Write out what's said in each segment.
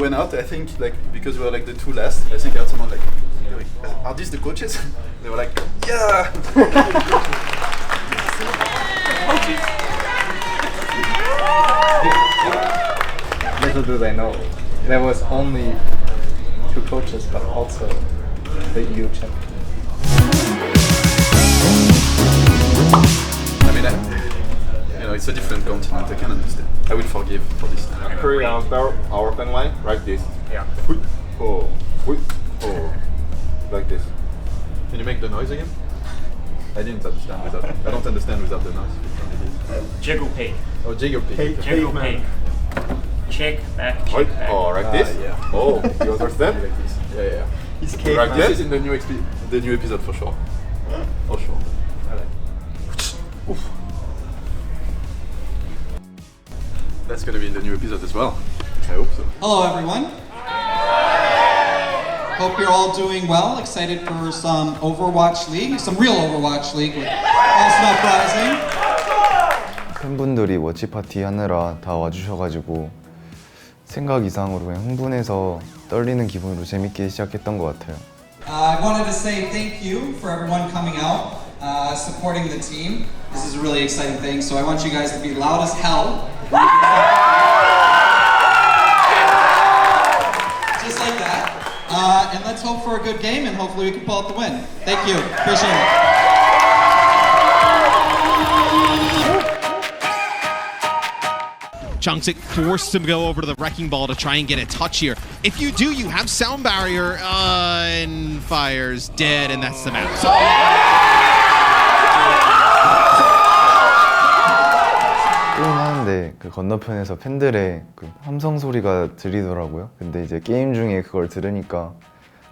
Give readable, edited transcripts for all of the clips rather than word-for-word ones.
went out, I think, like, because we were like the two last, I think I had someone like, are these the coaches? They were like, yeah! Little do they know, there was only 2 coaches, but also the EU champion. I mean, it's a different continent, I can understand. I will forgive for this. Korean style, our pen line, like this. Yeah. Oh, like this. Can you make the noise again? I didn't understand without. I don't understand without the noise. Jiggle pig. Oh, jiggle pig. Jiggle pig. Check back, check back. Oh, like this? Yeah. Oh, you understand? Like this. Yeah. He's Like This this? is in the new episode for sure. For sure. Oof. That's gonna be in the new episode as well. I hope so. Hello, everyone. Hope you're all doing well. Excited for some Overwatch League, some real Overwatch League with Uprising. 팬분들이 워치 파티 하느라 다 와주셔가지고 생각 이상으로 그냥 흥분해서 떨리는 기분으로 재밌게 시작했던 것 같아요. I wanted to say thank you for everyone coming out, supporting the team. This is a really exciting thing, so I want you guys to be loud as hell. Just like that. And let's hope for a good game, and hopefully we can pull out the win. Thank you. Appreciate it. Chungsik forced to go over to the Wrecking Ball to try and get a touch here. If you do, you have sound barrier, and Fire's dead, and that's the map. So 게임하는데 그 건너편에서 팬들의 그 함성 소리가 들리더라고요. 근데 이제 게임 중에 그걸 들으니까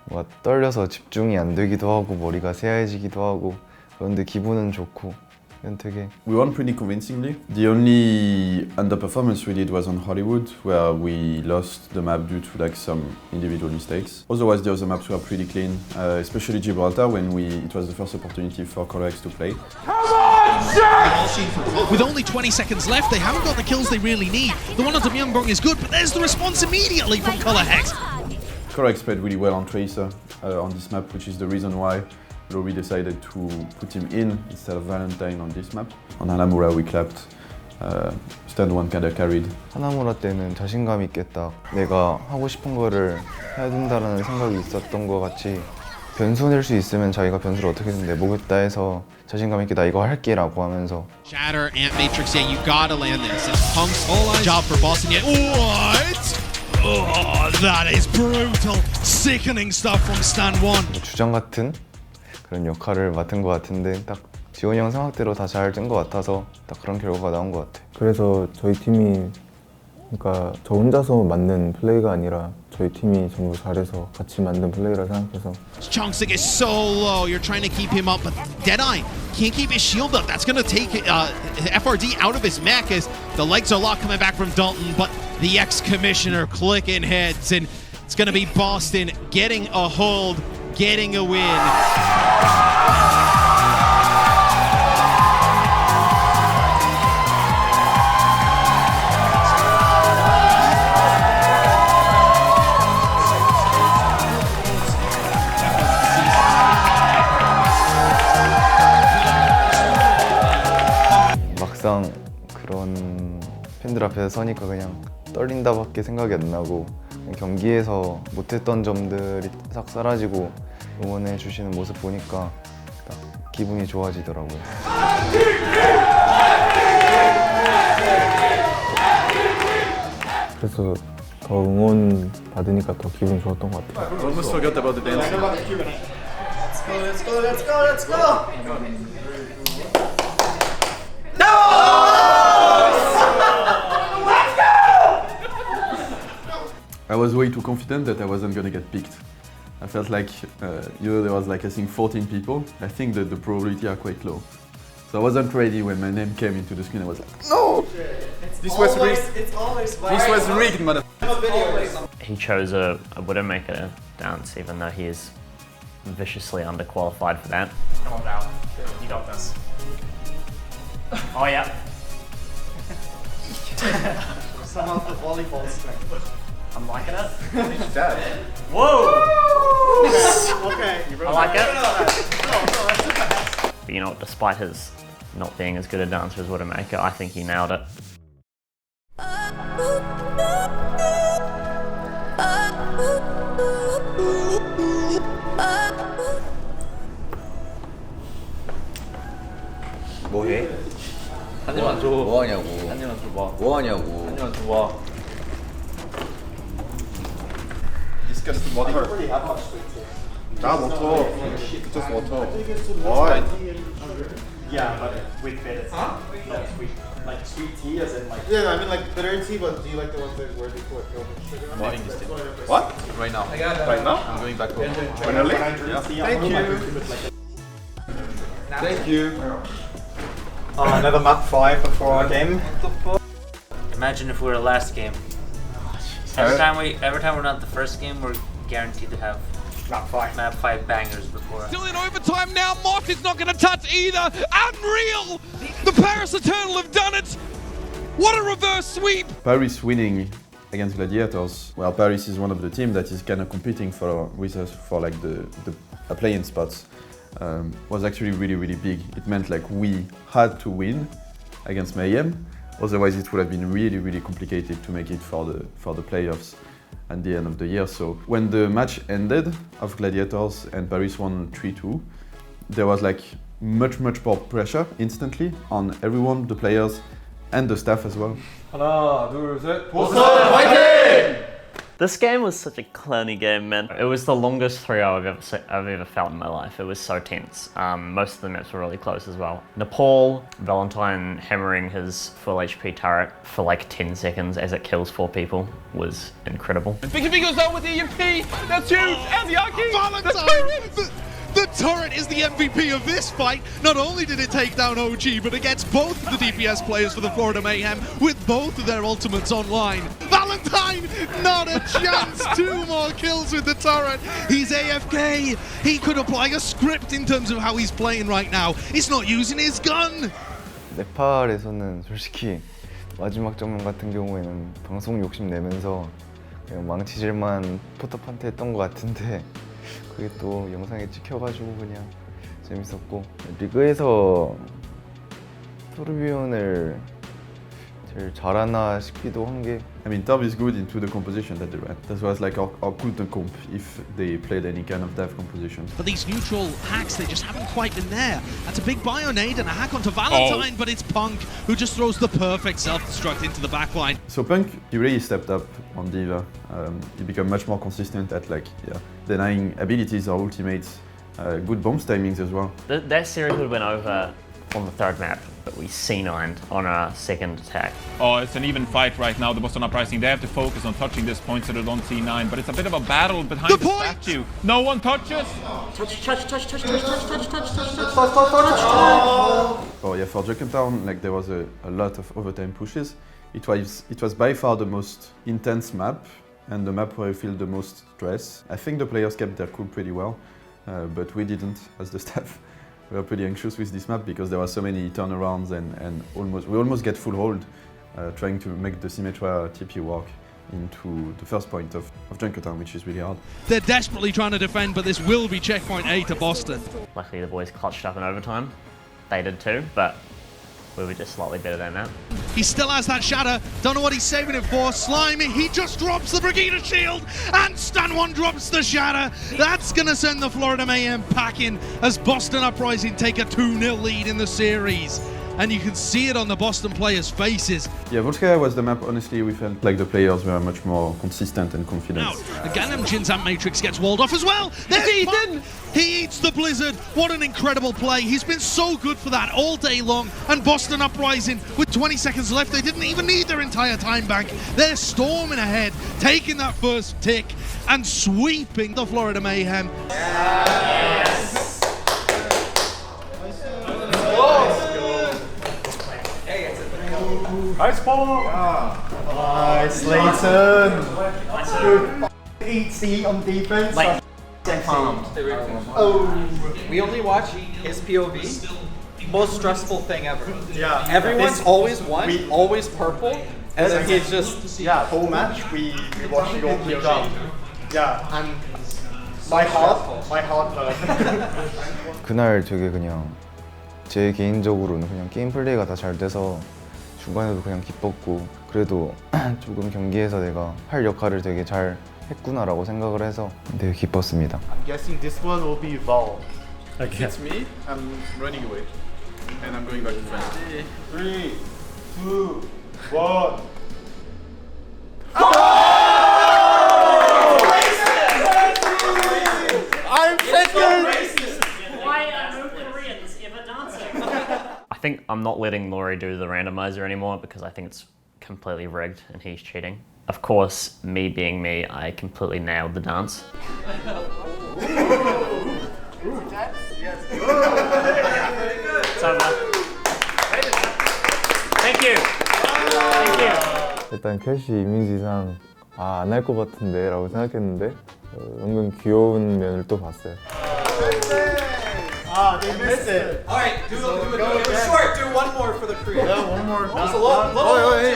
뭔가 떨려서 집중이 안 되기도 하고 머리가 새하얘지기도 하고 그런데 기분은 좋고 그냥 되게 We won pretty convincingly. The only underperformance we did was on Hollywood, where we lost the map due to like some individual mistakes. Otherwise, the other maps were pretty clean, especially Gibraltar when it was the first opportunity for ColorX to play. with only 20 seconds left, they haven't got the kills they really need. The one on Myeongbong is good, but there's the response immediately from Color Hex. ColorX played really well on Tracer on this map, which is the reason why Lori decided to put him in instead of Valentine on this map. On Hanamura we clapped, stand one kinda carried. 하나무라 때는 자신감 있게 딱 내가 하고 싶은 거를 해야 된다라는 생각이 있었던 것 같이 변수 낼 수 있으면 자기가 변수를 어떻게든 내보겠다 해서 자신감 있게 나 이거 할게 라고 하면서 Shatter, Ant Matrix, yeah, you gotta land this. It's Punk's job for bossing it. What? Oh, that is brutal. Sickening stuff from Stan 1. 주장 같은 그런 역할을 맡은 것 같은데 딱 지원이 형 생각대로 다 잘 된 것 같아서 딱 그런 결과가 나온 것 같아요. 그래서 저희 팀이 그러니까 저 혼자서 만든 플레이가 아니라 저희 팀이 전부 잘해서 같이 만든 플레이라 생각해서 Chungsik is so low. You're trying to keep him up, but Deadeye can't keep his shield up. That's going to take FRD out of his mech as the legs are locked coming back from Dalton, but the ex-commissioner clicking heads, and it's going to be Boston getting a hold, getting a win. 막상 그런 팬들 앞에서 서니까 그냥 떨린다밖에 생각이 안 나고 경기에서 못했던 점들이 싹 사라지고 응원해 주시는 모습 보니까 딱 기분이 좋아지더라고요. 그래서 더 응원 받으니까 더 기분 좋았던 것 같아요. Almost forgot about the dancing. Let's go, let's go, let's go, let's go! I was way too confident that I wasn't gonna get picked. I felt like, there was like I think 14 people. I think that the probability are quite low. So I wasn't ready when my name came into the screen. I was like, no! This was rigged. This was rigged, motherfucker. He chose a Widowmaker dance, even though he is viciously underqualified for that. Come on, Val. You got this. Oh, yeah. Some of the volleyball strength. I'm liking it. It's that. Whoa! Okay. I like it. But you know what, despite his not being as good a dancer as Widowmaker, I think he nailed it. 뭐해? 한 입만 줘. 뭐하냐고. 한 입만 줘봐. 뭐하냐고. 한 입만 줘봐. Discuss the water. 나 water. Just water. Why? Yeah, but with bitter tea. Not sweet. Like sweet tea as in like... Yeah, I mean like bitter tea, but do you like the ones that where they put milk and sugar on? Morning this What? Right now. Right now? I'm going back home. Finally? Yeah. Thank you. Thank you. another map 5 before our game. Imagine if we were last game. Every time we're not the first game, we're guaranteed to have map 5 bangers before. Still in overtime now. Moth is not going to touch either. Unreal! The Paris Eternal have done it. What a reverse sweep! Paris winning against Gladiators. Well, Paris is one of the teams that is kind of competing with us for like the play-in spots. Was actually really big. It meant like we had to win against Mayhem. Otherwise, it would have been really complicated to make it for the playoffs at the end of the year. So when the match ended of Gladiators and Paris won 3-2, there was like much more pressure instantly on everyone, the players and the staff as well. 하나, 둘, 셋. 보스 화이팅! This game was such a clowny game, man. It was the longest 3-0 I've ever felt in my life. It was so tense. Most of the maps were really close as well. Nepal, Valentine hammering his full HP turret for like 10 seconds as it kills 4 people was incredible. Big goes down with the EMP. That's huge. And the Aki. Valentine. The turret is the MVP of this fight. Not only did it take down OG, but it gets both of the DPS players for the Florida Mayhem with both of their ultimates online. Valentine, not a chance. 2 more kills with the turret. He's AFK. He could apply a script in terms of how he's playing right now. He's not using his gun. 네팔에서는 솔직히 마지막 장면 같은 경우에는 방송 욕심 내면서 그냥 망치질만 포탑한테 했던 것 같은데 그게 또 영상에 찍혀가지고 그냥 재밌었고 리그에서 토르비온을 제일 잘하나 싶기도 한 게 I mean, Torb is good into the composition that they ran. That was like our Kulten comp if they played any kind of dev composition. But these neutral hacks, they just haven't quite been there. That's a big Bionade and a hack onto Valentine, but it's Punk who just throws the perfect self-destruct into the backline. So Punk, he really stepped up on Diva. He became much more consistent at like, denying abilities or ultimates. Good bombs timings as well. That series would went over on the 3rd map, but we C9'd on our 2nd attack. Oh, it's an even fight right now. The Boston Uprising, they have to focus on touching this point so they don't C9, but it's a bit of a battle behind the statue. No one touches. Touch. Oh yeah, for Junkertown, like there was a lot of overtime pushes. It was by far the most intense map and the map where I feel the most stress. I think the players kept their cool pretty well, but we didn't as the staff. We were pretty anxious with this map because there were so many turnarounds and we almost get full hold trying to make the Symmetra TP work into the first point of Junkertown, which is really hard. They're desperately trying to defend, but this will be checkpoint A to Boston. Luckily the boys clutched up in overtime. They did too, but we were just slightly better than that. He still has that shatter. Don't know what he's saving it for. Slimy, he just drops the Brigida shield, and Stan1 drops the shatter. That's gonna send the Florida Mayhem packing as Boston Uprising take a 2-0 lead in the series. And you can see it on the Boston players' faces. Yeah, Volskaya was the map, honestly, we felt like the players were much more consistent and confident. Now, the Ganem Jinzam Matrix gets walled off as well. He eats the Blizzard. What an incredible play. He's been so good for that all day long. And Boston Uprising, with 20 seconds left, they didn't even need their entire time bank. They're storming ahead, taking that first tick and sweeping the Florida Mayhem. Yes. Nice ball! Nice, Leighton! Good ET on defense. Like, We only watch his POV. Most stressful thing ever. Yeah. Everyone's always one, always purple. And then he's just, whole match we watched your POV. Yeah, and my heart burned. 그날 되게 그냥 제 개인적으로는 그냥 게임 플레이가 다 잘 돼서 중간에도 그냥 기뻤고 그래도 조금 경기에서 내가 할 역할을 되게 잘 했구나라고 생각을 해서 되게 기뻤습니다. I'm guessing this one will be Val. If it's me, I'm running away. And I'm going back to France. 3, 2, 1. I'm second! Why are no Koreans ever dancing? I think I'm not letting Laurie do the randomizer anymore because I think it's completely rigged and he's cheating. Of course, me being me, I completely nailed the dance. It's over. Thank you. Thank you. 일단 캐시 이미지상 안 할 것 같은데 라고 생각했는데 은근 귀여운 면을 또 봤어요. They missed it. Alright, do it short. Do one more for the Korean. Yeah, one more. Hey,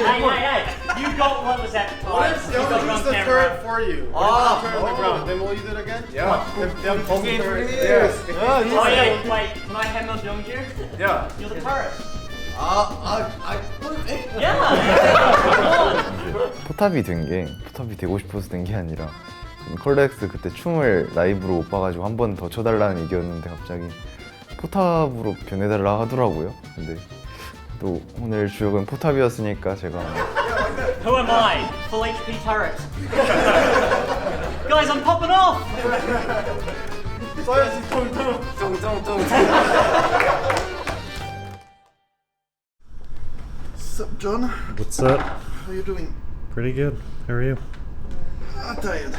you got what was that? What if they got use the turret for you? What if you turn on the ground? Then will you do it again? Yeah. Them both turrets. Yes. Oh yeah, wait, can I hand on Young here? Yeah. You're the turret. Yeah. Yeah! 포탑이 포탑이 되고 싶어서 된 게 아니라 컬렉스 그때 춤을 라이브로 못 봐가지고 한 번 더 쳐달라는 얘기였는데 갑자기 포탑으로 변해달라 하더라고요. 근데 또 오늘 주역은 포탑이었으니까 제가 Who am I? Full HP turret. Guys, I'm popping off! What's up, John? What's up? How are you doing? Pretty good. How are you? I'm tired.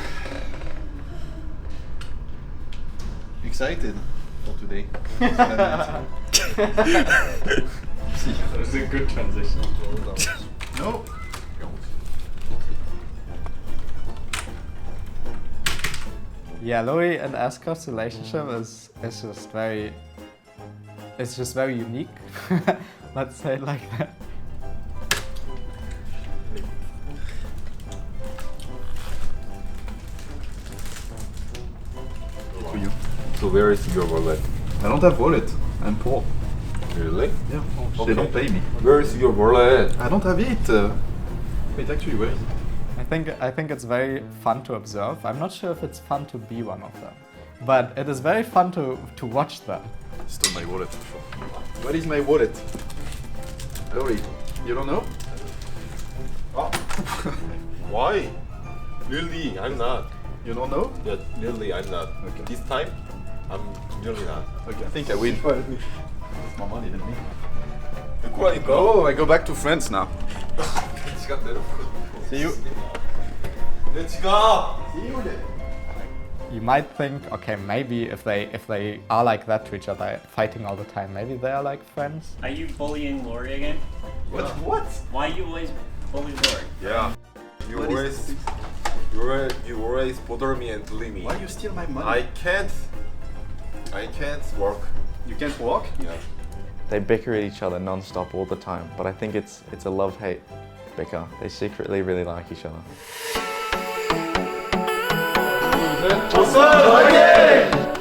Excited for today. It was a good transition. No. Yeah, Louis and Ascot's relationship is just very unique. Let's say it like that. To you. So where is your wallet? I don't have wallet. I'm poor. Really? Yeah. Okay. They don't pay me. Where is your wallet? I don't have it. Wait, actually, where is it? I think it's very fun to observe. I'm not sure if it's fun to be one of them, but it is very fun to watch them. I stole my wallet for sure. What is my wallet? Lori, you don't know? Oh. Why? Really, I'm not. You don't know? Yeah, really, I'm not. Okay. This time, I'm really not. Okay, I think I win. It's more money than me. 그러니까. Oh, I go back to France now. 지갑 내놓고. See you. 내 지갑. See you then. You might think, okay, maybe if they are like that to each other, fighting all the time, maybe they are like friends. Are you bullying Laurie again? What? What? Why are you always bullying Laurie? Yeah. You always bother me and bully me. Why you steal my money? I can't work. You can't walk? Yeah. they bicker at each other non-stop all the time, but I think it's a love-hate bicker. They secretly really like each other.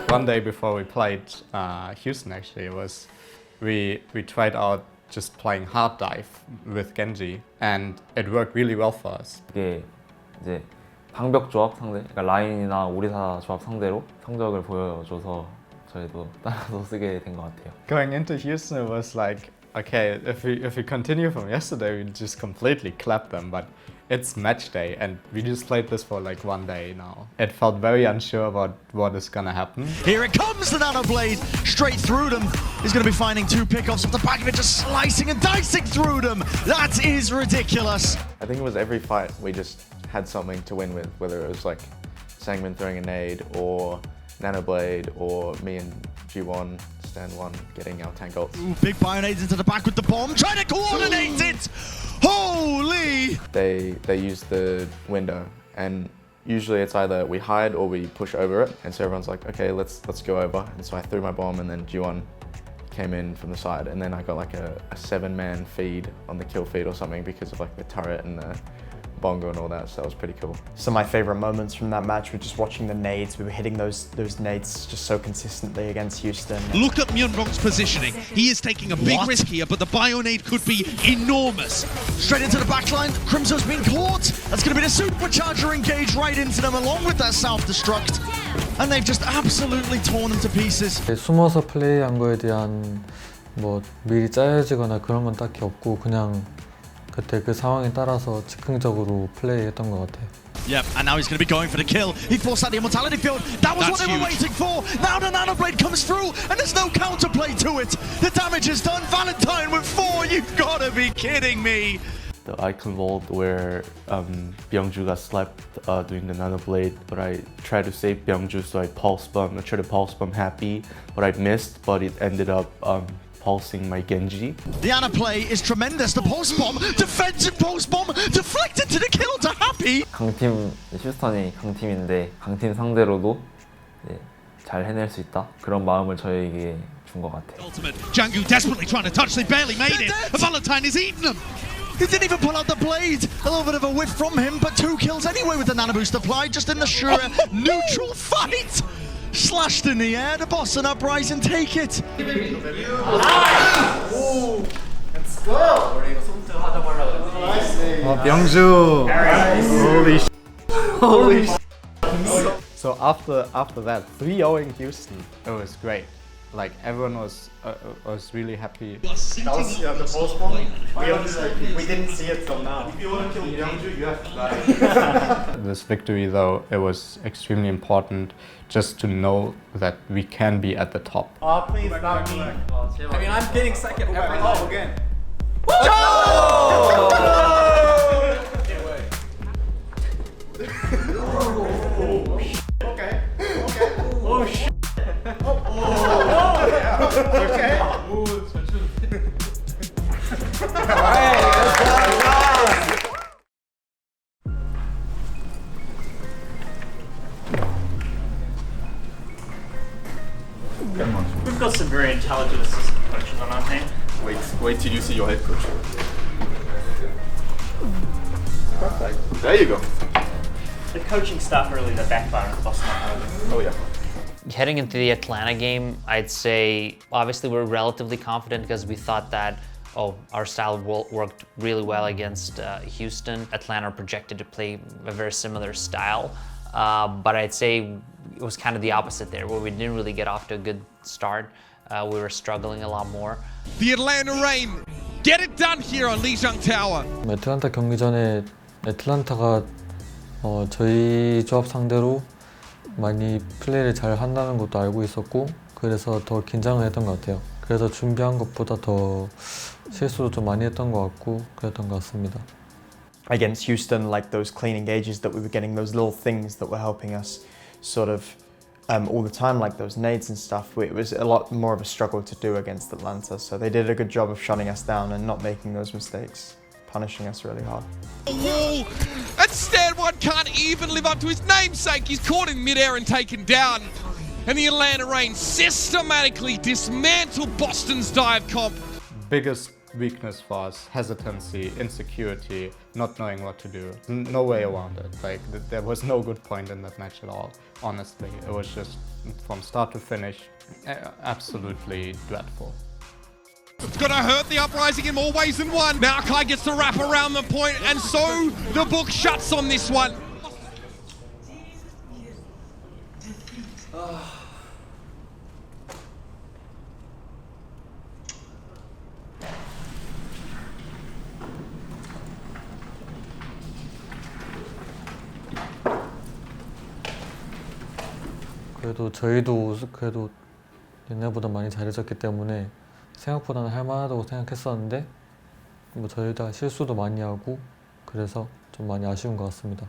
One day before we played Houston, actually, it was we tried out just playing hard dive with Genji, and it worked really well for us. 이게 이제 방벽 조합 상대, 그러니까 라인이나 오리사 조합 상대로 성적을 보여줘서 저희도 따라서 쓰게 된 것 같아요. Going into Houston, it was like, okay, if we continue from yesterday, we just completely clap them, but it's match day, and we just played this for like one day now. It felt very unsure about what is gonna happen. Here it comes, the Nano Blade, straight through them. He's going to be finding two pickoffs off the back of it, just slicing and dicing through them. That is ridiculous. I think it was every fight we just had something to win with, whether it was like Sangman throwing a nade, or Nanoblade, or me and G1, Stand 1, getting our tank ults. Ooh, big Bionades into the back with the bomb, trying to coordinate it! Holy! They use the window, and usually it's either we hide or we push over it, and so everyone's like, okay, let's go over. And so I threw my bomb, and then G1 came in from the side, and then I got like a 7-man feed on the kill feed or something because of like the turret and the bongo and all that, so that was pretty cool. Some of my favourite moments from that match were just watching the nades. We were hitting those nades just so consistently against Houston. Look at Myunbong's positioning. He is taking a big risk here, but the Bionade could be enormous. Straight into the backline, Crimso's been caught. That's going to be the supercharger engaged right into them along with that self-destruct. And they've just absolutely torn them to pieces. 숨어서 플레이한 거에 대한 뭐 미리 짜여지거나 그런 건 딱히 없고 그냥 그때 그 상황에 따라서 즉흥적으로 플레이했던 것 같아요. Yep, and now he's going to be going for the kill. He forced out the immortality field. That was what they were waiting for. Now the Nanoblade comes through, and there's no counterplay to it. The damage is done. Valentine with 4. You've got to be kidding me. The icon vault where Byungju got slapped doing the Nanoblade, but I tried to save Byungju, so I tried to pulse bomb Happy, but I missed, but it ended up pulsing my Genji. The Ana play is tremendous. The pulse bomb, defensive pulse bomb, deflected to the kill to Happy. 강팀 휴스턴이 강팀인데 강팀 상대로도 잘 해낼 수 있다 그런 마음을 저에게 준 것 같아요. Ultimate. Jangu desperately trying to touch. They barely made it. Valentine is eating them. He didn't even pull out the blade. A little bit of a whiff from him, but 2 kills anyway with the nano boost applied, just in the sure neutral fight. Slashed in the air, the boss and Uprising take it. Let's go! Byungju! Holy sh**. Holy sh**. So after that 3-0 Houston, it was great. Like everyone was really happy. That was the post bomb. We didn't see it till now. If you want to kill Byungju, you have to die. This victory though, it was extremely important just to know that we can be at the top. Oh, please, not me. I mean, I'm getting second every time again. Okay. Oh shit. Okay. We've got some very intelligent assistant coaches on our team. Wait till you see your head coach. Perfect. There you go. The coaching staff are really the backbone of Boston. Oh yeah. Heading into the Atlanta game, I'd say obviously we're relatively confident because we thought that our style worked really well against Houston. Atlanta are projected to play a very similar style, but I'd say it was kind of the opposite there, where we didn't really get off to a good start. We were struggling a lot more. The Atlanta Reign get it done here on Lijiang Tower. 애틀란타 경기 전에 애틀란타가 저희 조합 상대로 많이 플레이를 잘 한다는 것도 알고 있었고 그래서 더 긴장을 했던 것 같아요. 그래서 준비한 것보다 더 실수도 좀 많이 했던 것 같고 그랬던 것 같습니다. Against Houston, like those clean engages that we were getting, those little things that were helping us sort of all the time, like those nades and stuff, it was a lot more of a struggle to do against Atlanta. So they did a good job of shutting us down and not making those mistakes, punishing us really hard. Wall, and Stan1 can't even live up to his namesake. He's caught in midair and taken down. And the Atlanta Reign systematically dismantle Boston's dive comp. Biggest weakness for us, hesitancy, insecurity, not knowing what to do. No way around it. Like there was no good point in that match at all, honestly. It was just from start to finish, absolutely dreadful. It's gonna hurt the Uprising in more ways than one. Maokai gets to wrap around the point, and so the book shuts on this one. 그래도 저희도 그래도 옛날보다 많이 잘해졌기 때문에 생각보다는 할만하다고 생각했었는데 뭐 저희 다 실수도 많이 하고 그래서 좀 많이 아쉬운 것 같습니다.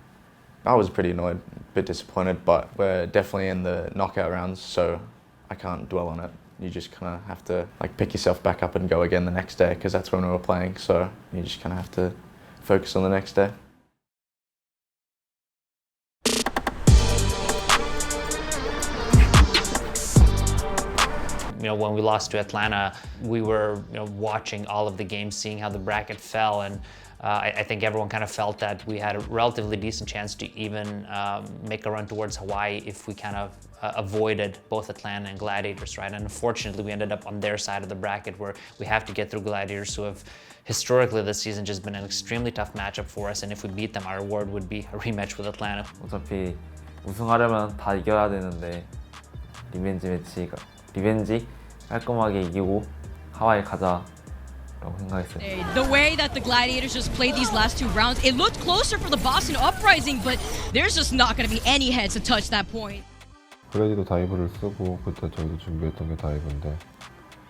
I was pretty annoyed, a bit disappointed, but we're definitely in the knockout rounds, so I can't dwell on it. You just kind of have to like pick yourself back up and go again the next day, because that's when we were playing, so you just kind of have to focus on the next day. when we lost to Atlanta, we were watching all of the games, seeing how the bracket fell, and I think everyone kind of felt that we had a relatively decent chance to even make a run towards Hawaii if we kind of avoided both Atlanta and Gladiators, right? And unfortunately, we ended up on their side of the bracket where we have to get through Gladiators, who have historically this season just been an extremely tough matchup for us. And if we beat them, our reward would be a rematch with Atlanta. 어차피 우승하려면 다 이겨야 되는데 리벤지 깔끔하게 이기고 하와이 가자. The way that the Gladiators just played these last 2 rounds, it looked closer for the Boston Uprising, but there's just not going to be any heads to touch that point. 글래디도 다이브를 쓰고 그때 저희도 준비했던 게 다이브인데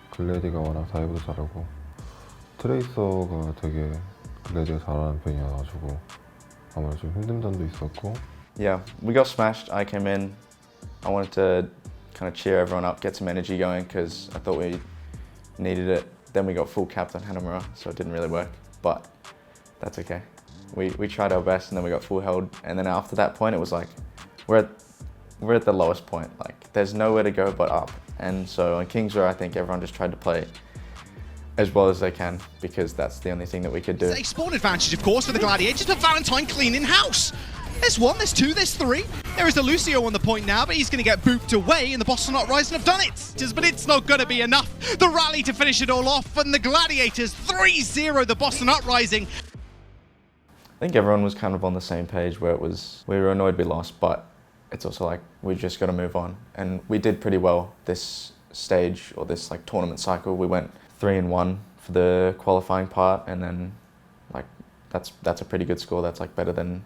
글래디가 워낙 다이브도 잘하고 트레이서가 되게 글래디가 잘하는 편이어가지고 아무래도 좀 힘든 점도 있었고. Yeah, we got smashed. I came in. I wanted to kind of cheer everyone up, get some energy going because I thought we needed it. Then we got full capped on Hanamura, so it didn't really work, but that's okay. We tried our best and then we got full held, and then after that point it was like we're at the lowest point, like there's nowhere to go but up. And so on Kings Row I think everyone just tried to play as well as they can because that's the only thing that we could do. It's a spawn advantage of course for the Gladiators, but Valentine cleaning house. There's 1, there's 2, there's 3. There is a Lucio on the point now, but he's going to get booped away, and the Boston Uprising have done it. But it's not going to be enough. The rally to finish it all off, and the Gladiators 3-0 the Boston Uprising. I think everyone was kind of on the same page where we were annoyed we lost, but it's also like we just got to move on. And we did pretty well this stage or this like tournament cycle. We went 3-1 for the qualifying part, and then like that's a pretty good score. That's like better than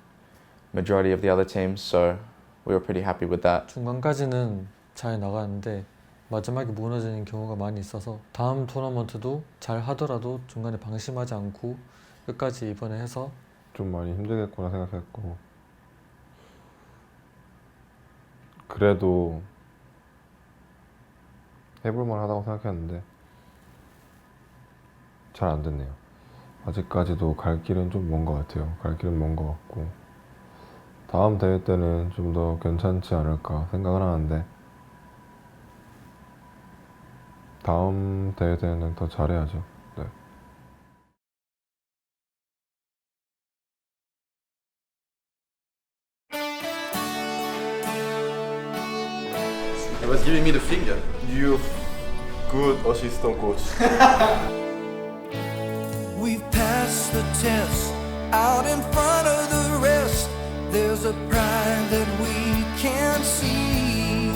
majority of the other teams, so we were pretty happy with that. 중간까지는 잘 나갔는데 마지막에 무너지는 경우가 많이 있어서 다음 토너먼트도 잘 하더라도 중간에 방심하지 않고 끝까지 이번에 해서 좀 많이 힘들겠구나 생각했고 그래도 해볼만 하다고 생각했는데 잘 안 됐네요. 아직까지도 갈 길은 좀 먼 것 같아요. 갈 길은 먼 것 같고 다음 대회 때는 좀 더 괜찮지 않을까 생각을 하는데 다음 대회 때는 더 잘해야죠. 네. He was giving me the finger. You good assistant coach. We've passed the test out in front of the rest. There's a pride that we can't see.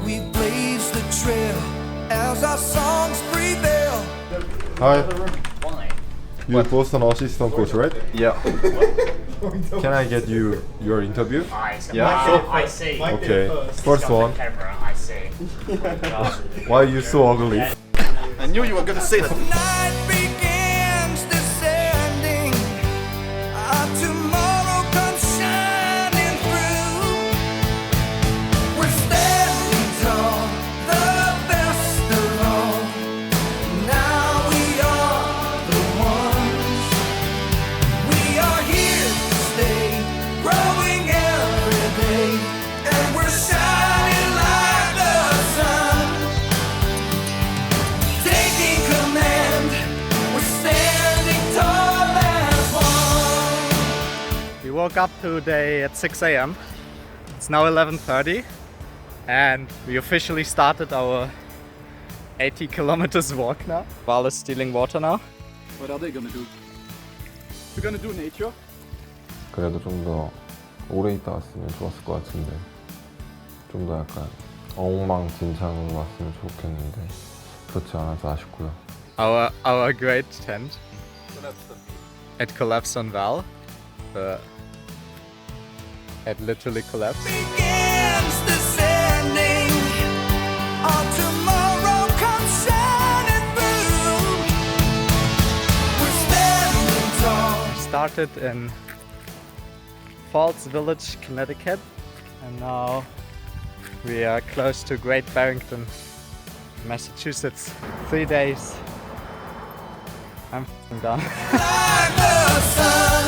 We blaze the trail as our songs prevail. Hi. You're Boston assistant coach, right? Yeah. Can I get your interview? Yeah, sure. I see. Okay. First one. Camera, I see. Why are you so ugly? I knew you were gonna say that. Night begins descending. Our tomorrow comes shining through. We're standing tall, the best of all. Now we are the ones. We are here to stay, growing every day, and we're shining like the sun. Taking command, we're standing tall as one. We woke up today at 6 a.m. It's now 11:30 and we officially started our 80 kilometers walk now. Val is stealing water now. What are they gonna do? We're gonna do nature. 그래도 좀 더 오래 있다 왔으면 좋았을 것 같은데 좀 더 약간 엉망진창으로 왔으면 좋겠는데 그렇지 않아서 아쉽고요. Our great tent. It collapsed on Val. It literally collapsed. Begins descending. Our tomorrow comes shining through. We're standing tall. We started in Falls Village, Connecticut, and now we are close to Great Barrington, Massachusetts. 3 days. I'm f***ing done. Like the sun.